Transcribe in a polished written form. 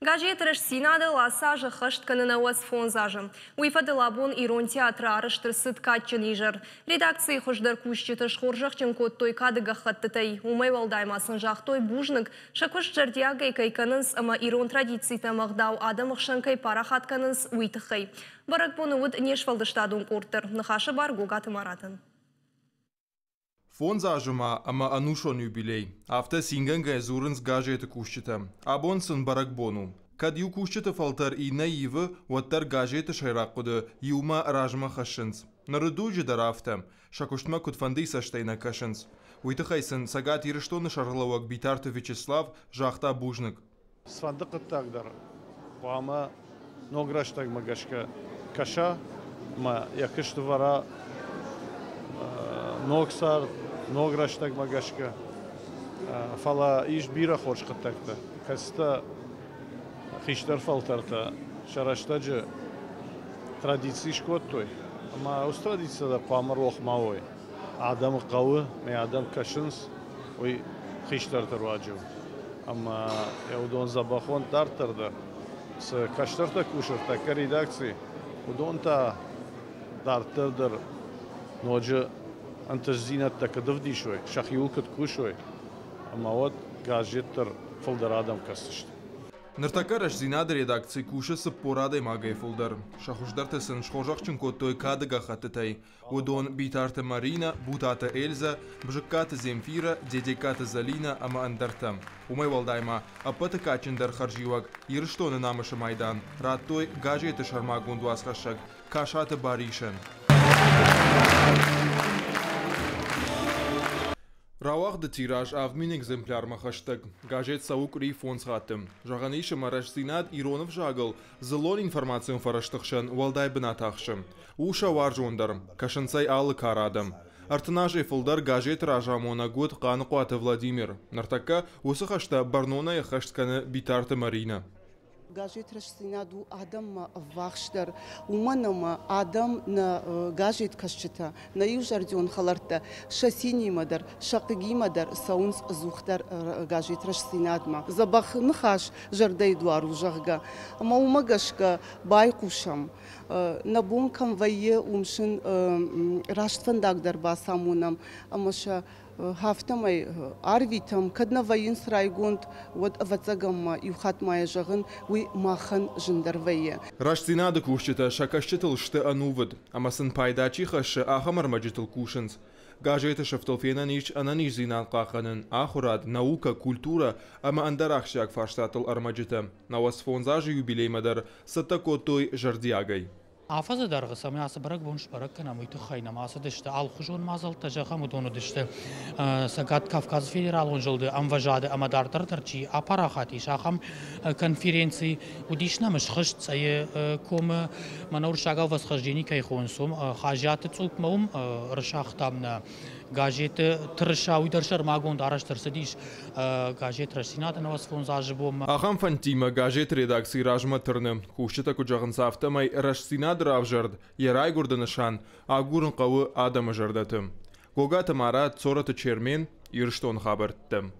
Газетырыш Синады ласажы хышт кынынауыз фонзажы. Уйфады лабун ирон театрарыш тырсыт катчын ижыр. Редакции хождар кушчеты шхоржақчын коттой кадыға хаттытай. Умай валдаймасын жақтой бужнық. Шакуш жардиагай кайканынс, ама ирон традицийта мағдау адамықшын кай парахатканынс уйтықай. Барак бұны ұд нешвалдыштадың корттыр. Нахашы бар гогаты маратын. Фонзажыма ама анушон юбилей. Афта сингенга зурынс газеты кушчета. Абонсын барак бону. Кад ю кушчета фалтар и наивы, уаттар газеты шайрақуды, юма ражма хашынс. Нарыдуджи дарафта. Шакуштма кутфанды саштайна кашынс. Уйтыхайсын сагат ирыштоны шарлауак битарты Вячеслав жахта бужнык. Сфандық ыттагдар. Қуама нограштаг магашка каша, ма якышты вара ноксар, нограштаг магашка. Фала иш бира хош қыттакта. Каста хиштар фалтарта. Шараштаджы традиции шкоттой. Ама уз традицияда қуама рох мауой. Адам қауы, ме адам кашынс, ой хиштар тарваджу. Ама удон забахон тартарда. С каштарта кушарта, ка редакции. Удон-та тартардар ноджы антажзинат-та кадавдишой, шахиулкат кушой. Ама вот газеттар фолдарадам кастышт. Ныртакараш зинады редакции кушасы порадай магай фолдар. Шахушдартысын шхожақчын коттой кадыға хаттытай. Удон битарты Марина, бутаты Эльза, бжыккаты Земфира, дедекаты Залина, ама андартам. Умай валдайма, апаты качындар харживак, ирыштоны намышы майдан. Раттой газеты шармагун дуасхашак, кашаты баришен. Равахды тираж авмин экземпляр махаштаг. Газет саук ри фонс хаттым. Жағанышы мараш зинад иронов жагыл. Зылон информациям фараштықшын, валдай бінатақшым. Уша варжондарым, кашынсай алы карадым. Артынажы фылдар газет ражамона год қаны қуаты Владимир. Нартакка осы хашта барнона яхаштканы битарты Марина. Газет растинаду адам вахштар, уманама адам на газет кашчета, на южардион халарта, шасини мадар, шакиги мадар, саунс зухтар газет растинадма. Забах нхаш жардай дуару жахга, ама умагашка байкушам, на бункам вайе умшин раштфандагдар басамунам, амаша Хафтамай арвитам, кадна воин срайгунд, вот вацагамма юхат моя жагын, уй махан жиндарвае. Раштинады кушчета шакашчетыл шты анувыд, амасын пайдачи хашы ахамар маджитыл кушынс. Газеты шафтолфена ниш ананиш зинан қақанын, ахурад, наука, культура, ама андарахшак фаштатыл армаджита. Навас фонзажы юбилей мадар, саттакотой жардиагай. Афаза даргыса мен асы барак бонш барак кана мыйты хайна масы дышты алхужон мазал тажаха мудону дышты сагат Кавказ федерал он жылды амважады амадартар тарчи апарахати шахам конференции удишна мышхышт цае ком манаур шагал восхождений кайхонсум хажаты цук маум ршахтамна газеты тырыша уйдаршар магонд араштырсы диш газет расинаты на вас фонзажы бом Ахам фантима газет редакции ражма тырны. Кушчета куджағын сафтамай рашсинад равжард, ерай гурданышан, агурын қауы адамы жардатым. Гогаты мара цораты чермен, ирштон хабарттым.